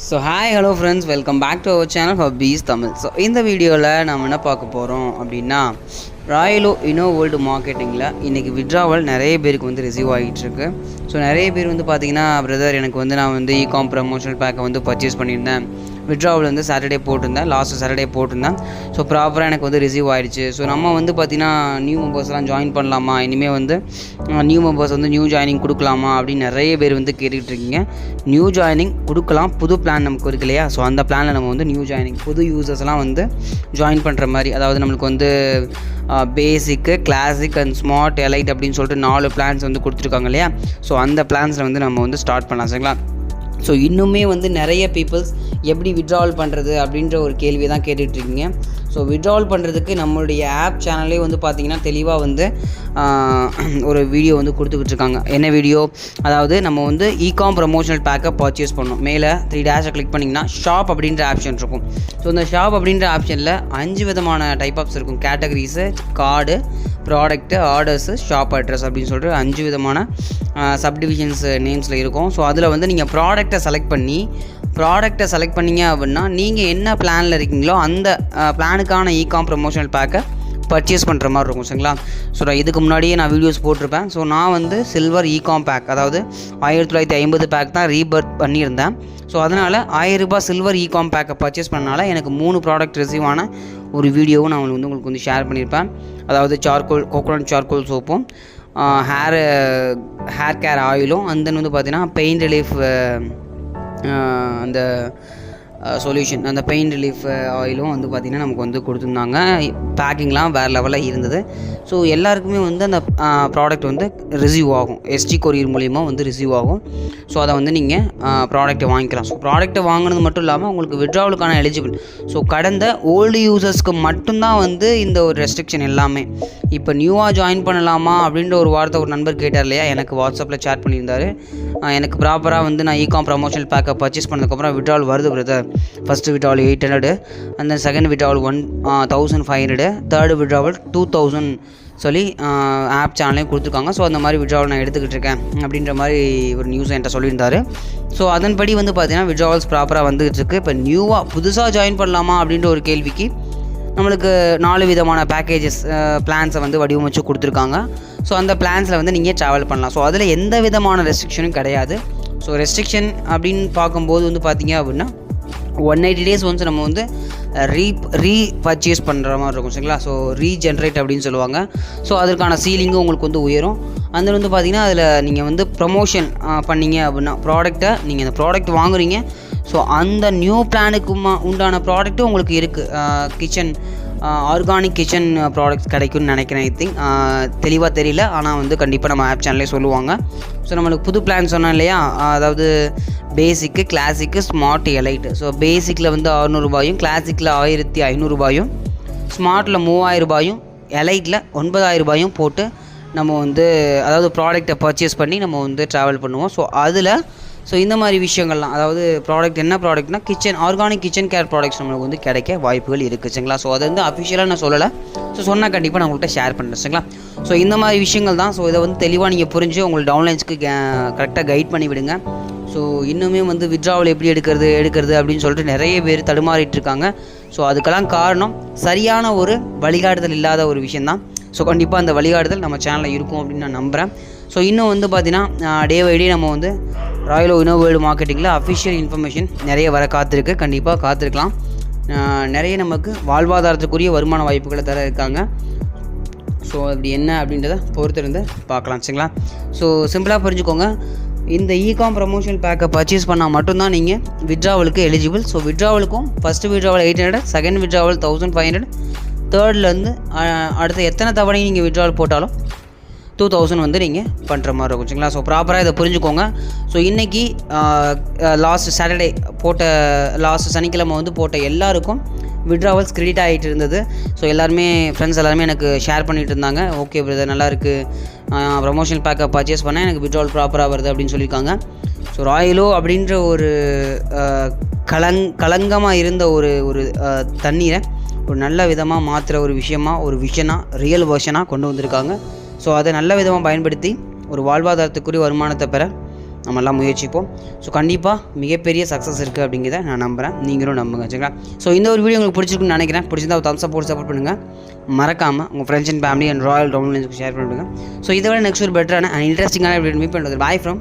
So hi hello friends, welcome back to our channel Happies Tamil. So இந்த வீடியோவில் நம்ம என்ன பார்க்க போகிறோம் அப்படின்னா, ராயலோ இன்னோவேர்ல்டு மார்க்கெட்டிங்கில் இன்றைக்கி விட்ராவல் நிறைய பேருக்கு வந்து ரிசீவ் ஆகிட்டுருக்கு. ஸோ நிறைய பேர் வந்து பார்த்திங்கன்னா, பிரதர் எனக்கு வந்து நான் வந்து இகாம் ப்ரமோஷனல் பேக்கை வந்து பர்ச்சேஸ் பண்ணியிருந்தேன், விட்ராவல் வந்து சாட்டர்டே போட்டிருந்தேன், லாஸ்ட்டு சாட்டர்டே போட்டிருந்தேன். ஸோ ப்ராப்பராக எனக்கு வந்து ரிசீவ் ஆகிடுச்சு. ஸோ நம்ம வந்து பார்த்திங்கன்னா நியூ மெம்பர்ஸ்லாம் ஜாயின் பண்ணலாமா, இனிமேல் வந்து நியூ மெம்பர்ஸ் வந்து நியூ ஜாயினிங் கொடுக்கலாமா அப்படின்னு நிறைய பேர் வந்து கேட்டுக்கிட்டு இருக்கீங்க. நியூ ஜாயினிங் கொடுக்கலாம், புது பிளான் நமக்கு இருக்கு இல்லையா? ஸோ அந்த பிளானில் நம்ம வந்து நியூ ஜாயினிங் புது யூசர்ஸ்லாம் வந்து ஜாயின் பண்ணுற மாதிரி, அதாவது நம்மளுக்கு வந்து பேசிக்கு, கிளாசிக் அண்ட் ஸ்மார்ட், எலைட் அப்படின்னு சொல்லிட்டு 4 பிளான்ஸ் வந்து கொடுத்துருக்காங்க இல்லையா? ஸோ அந்த பிளான்ஸில் வந்து நம்ம வந்து ஸ்டார்ட் பண்ணலாம். சரிங்களா? ஸோ இன்னுமே வந்து நிறைய பீப்புள்ஸ் எப்படி விட்ராவல் பண்ணுறது அப்படின்ற ஒரு கேள்வி தான் கேட்டுட்ருக்கீங்க. ஸோ விட்ராவல் பண்ணுறதுக்கு நம்மளுடைய ஆப் சேனல்லே வந்து பார்த்திங்கன்னா தெளிவாக வந்து ஒரு வீடியோ வந்து கொடுத்துக்கிட்டு இருக்காங்க. என்ன வீடியோ? அதாவது நம்ம வந்து இகாம் ப்ரமோஷனல் பேக்கை பர்ச்சேஸ் பண்ணணும். மேலே 3 டேஷை கிளிக் பண்ணிங்கன்னா ஷாப் அப்படின்ற ஆப்ஷன் இருக்கும். ஸோ இந்த ஷாப் அப்படின்ற ஆப்ஷனில் 5 விதமான டைப் ஆப்ஸ் இருக்கும். Categories, card, product, orders, shop address அப்படின்னு சொல்லிட்டு 5 விதமான சப்டிவிஷன்ஸ் நேம்ஸில் இருக்கும். ஸோ அதில் வந்து நீங்கள் ப்ராடக்ட்டை செலக்ட் பண்ணிங்க அப்படின்னா, நீங்கள் என்ன பிளானில் இருக்கீங்களோ அந்த பிளானுக்கான இகாம் ப்ரமோஷனல் பேக்கை பர்ச்சேஸ் பண்ணுற மாதிரி இருக்கும். சரிங்களா? ஸோ இதுக்கு முன்னாடியே நான் வீடியோஸ் போட்டிருப்பேன். ஸோ நான் வந்து சில்வர் இகாம் பேக், அதாவது 1950 பேக் தான் ரீபர்த் பண்ணியிருந்தேன். ஸோ அதனால் 1000 ரூபாய் சில்வர் இகாம் பேக்கை பர்ச்சேஸ் பண்ணனால எனக்கு 3 ப்ராடக்ட் ரிசீவ் ஆன ஒரு வீடியோவும் நான் வந்து உங்களுக்கு வந்து ஷேர் பண்ணியிருப்பேன். அதாவது கோகோனட் சார்கோல் சோப்பும், ஹேர் கேர் ஆயிலும், அண்ட் தென் வந்து பார்த்திங்கன்னா பெயின் ரிலீஃப் அந்த சொல்யூஷன், அந்த பெயின் ரிலீஃப் ஆயிலும் வந்து பார்த்திங்கன்னா நமக்கு வந்து கொடுத்துருந்தாங்க. பேக்கிங்லாம் வேறு லெவலில் இருந்தது. ஸோ எல்லாருக்குமே வந்து அந்த ப்ராடக்ட் வந்து ரிசீவ் ஆகும், எஸ்டி கொரியர் மூலிமா வந்து ரிசீவ் ஆகும். ஸோ அதை வந்து நீங்கள் ப்ராடக்ட்டை வாங்கிக்கலாம். ஸோ ப்ராடக்ட்டை வாங்கினது மட்டும் இல்லாமல் உங்களுக்கு விட்ராவலுக்கான எலிஜிபிள். ஸோ கடந்த ஓல்டு யூசர்ஸ்க்கு மட்டும்தான் வந்து இந்த ஒரு ரெஸ்ட்ரிக்ஷன் எல்லாமே. இப்போ நியூவாக ஜாயின் பண்ணலாமா அப்படின்ற ஒரு வார்த்தை ஒரு நண்பர் கேட்டார் இல்லையா? எனக்கு வாட்ஸ்அப்பில் சேட் பண்ணியிருந்தார். எனக்கு ப்ராப்பராக வந்து நான் இகாம் ப்ரமோஷனல் பேக்கை பர்ச்சேஸ் பண்ணதுக்கப்புறம் விட்ராவல் வருது பிரதர். ஃபஸ்ட்டு விட்ராவல் 800, அந்த செகண்ட் விட்ராவல் 1500, தேர்டு விட்ராவல் 2000 சொல்லி ஆப் சேனல்லையும் கொடுத்துருக்காங்க. ஸோ அந்த மாதிரி விட்ராவல் நான் எடுத்துக்கிட்டு இருக்கேன் அப்படின்ற மாதிரி ஒரு நியூஸ் என்கிட்ட சொல்லியிருந்தார். ஸோ அதன்படி வந்து பார்த்திங்கன்னா விட்ராவல்ஸ் ப்ராப்பராக வந்துகிட்டு இருக்குது. இப்போ நியூவாக புதுசாக ஜாயின் பண்ணலாமா அப்படின்ற ஒரு கேள்விக்கு நம்மளுக்கு 4 விதமான பேக்கேஜஸ் பிளான்ஸை வந்து வடிவமைச்சு கொடுத்துருக்காங்க. ஸோ அந்த பிளான்ஸில் வந்து நீங்கள் ட்ராவல் பண்ணலாம். ஸோ அதில் எந்த விதமான ரெஸ்ட்ரிக்ஷனும் கிடையாது. ஸோ ரெஸ்ட்ரிக்ஷன் அப்படின்னு பார்க்கும்போது வந்து பார்த்திங்க அப்படின்னா 180 days ஒன்ஸ் நம்ம வந்து ரீபர்ச்சேஸ் பண்ணுற மாதிரி இருக்கும். சரிங்களா? ஸோ ரீஜென்ரேட் அப்படின்னு சொல்லுவாங்க. ஸோ அதற்கான சீலிங்கும் உங்களுக்கு வந்து உயரும். அந்த வந்து பார்த்திங்கன்னா அதில் நீங்கள் வந்து ப்ரமோஷன் பண்ணிங்க அப்படின்னா ப்ராடக்ட்டை நீங்கள் அந்த ப்ராடக்ட் வாங்குறீங்க. ஸோ அந்த நியூ பிளானுக்கு உண்டான ப்ராடக்ட்டும் உங்களுக்கு இருக்குது. கிச்சன் ஆர்கானிக் கிச்சன் ப்ராடக்ட்ஸ் கிடைக்கும்னு நினைக்கிறேன். ஐ திங்க் தெளிவாக தெரியல, ஆனால் வந்து கண்டிப்பாக நம்ம ஆப் சேனல்லே சொல்லுவாங்க. ஸோ நம்மளுக்கு புது பிளான் சொன்னோம் இல்லையா? அதாவது பேசிக்கு, கிளாசிக்கு, ஸ்மார்ட், எலைட்டு. ஸோ பேசிக்கில் வந்து 600 ரூபாயும், கிளாசிக்கில் 1500 ரூபாயும், ஸ்மார்ட்டில் 3000 ரூபாயும், எலைட்டில் 9000 ரூபாயும் போட்டு நம்ம வந்து அதாவது ப்ராடக்ட்டை பர்ச்சேஸ் பண்ணி நம்ம வந்து ட்ராவல் பண்ணுவோம். ஸோ இந்த மாதிரி விஷயங்கள்லாம், அதாவது ப்ராடக்ட் என்ன ப்ராடக்ட்னா ஆர்கானிக் கிச்சன் கேர் ப்ராடக்ட்ஸ் நம்மளுக்கு வந்து கிடைக்க வாய்ப்புகள் இருக்குது. சரிங்களா? ஸோ அது வந்து அஃபிஷியலாக நான் சொல்லலை. ஸோ சொன்னால் கண்டிப்பாக நான் உங்கள்கிட்ட ஷேர் பண்ணுறேன். சரிங்களா? ஸோ இந்த மாதிரி விஷயங்கள் தான். ஸோ இதை வந்து தெளிவாக நீங்கள் புரிஞ்சு உங்களுக்கு டவுன்லைன்ஸ்க்கு கரெக்டாக கைட் பண்ணி விடுங்க. ஸோ இன்னுமே வந்து விட்ராவல் எப்படி எடுக்கிறது அப்படின்னு சொல்லிட்டு நிறைய பேர் தடுமாறிட்டு இருக்காங்க. ஸோ அதுக்கெல்லாம் காரணம் சரியான ஒரு வழிகாட்டுதல் இல்லாத ஒரு விஷயந்தான். ஸோ கண்டிப்பாக அந்த வழிகாட்டுதல் நம்ம சேனலில் இருக்கும் அப்படின்னு நான் நம்புகிறேன். ஸோ இன்னும் வந்து பார்த்திங்கன்னா டே பை டே நம்ம வந்து ராயலோ இன்னோவேர்ல்டு மார்க்கெட்டிங்கில் அஃபிஷியல் இன்ஃபர்மேஷன் நிறைய வர காத்திருக்கு. கண்டிப்பாக காத்திருக்கலாம். நிறைய நமக்கு வாழ்வாதாரத்துக்குரிய வருமான வாய்ப்புகளை தர இருக்காங்க. ஸோ அப்படி என்ன அப்படின்றத பொறுத்திருந்து பார்க்கலாம். சரிங்களா? ஸோ சிம்பிளாக புரிஞ்சுக்கோங்க, இந்த இகாம் ப்ரமோஷனல் பேக்கை பர்ச்சேஸ் பண்ணால் மட்டும்தான் நீங்கள் விட்ராவலுக்கு எலிஜிபிள். ஸோ விட்ராவலுக்கும் ஃபஸ்ட்டு விட்ராவல் 800, செகண்ட் விட்ராவல் 1500, தேர்ட்லேருந்து அடுத்த எத்தனை தவணை நீங்கள் விட்ராவல் போட்டாலும் 2000 வந்து நீங்கள் பண்ணுற மாதிரி இருக்கும். சரிங்களா? ஸோ ப்ராப்பராக இதை புரிஞ்சுக்கோங்க. ஸோ இன்றைக்கி லாஸ்ட் சனிக்கிழமை வந்து போட்ட எல்லாருக்கும் விட்ராவல்ஸ் கிரெடிட் ஆகிட்டு இருந்தது. ஸோ ஃப்ரெண்ட்ஸ் எல்லாருமே எனக்கு ஷேர் பண்ணிகிட்டு இருந்தாங்க. ஓகே பிரதர், நல்லாயிருக்கு, ப்ரமோஷனல் பேக்கை பர்ச்சேஸ் பண்ணேன், எனக்கு விட்ராவல் ப்ராப்பராக வருது அப்படின்னு சொல்லியிருக்காங்க. ஸோ ராயலோ அப்படின்ற ஒரு கலங்கமாக இருந்த ஒரு தண்ணீரை ஒரு நல்ல விதமாக மாற்றுற ஒரு விஷனாக ரியல் வெர்ஷனாக கொண்டு வந்திருக்காங்க. ஸோ அதை நல்ல விதமாக பயன்படுத்தி ஒரு வாழ்வாதாரத்துக்குரிய வருமானத்தை பெற நம்ம எல்லாம் முயற்சிப்போம். ஸோ கண்டிப்பாக மிகப்பெரிய சக்ஸஸ் இருக்குது அப்படிங்கிறத நான் நம்புகிறேன், நீங்களும் நம்புங்க. சரிங்களா? ஸோ இந்த ஒரு வீடியோ உங்களுக்கு பிடிச்சிருக்குன்னு நினைக்கிறேன். பிடிச்சிருந்தா ஒரு சப்போர்ட் பண்ணுங்கள். மறக்காமல் உங்கள் friends and family and royal டவுன்லைன்ஸ்க்கு ஷேர் பண்ணிவிடுங்க. ஸோ இதை விட நெக்ஸ்ட் ஒரு பெட்டரான அண்ட் இன்ட்ரெஸ்டிங்கான வீடியோ மீட் பண்ணுறது. Bye from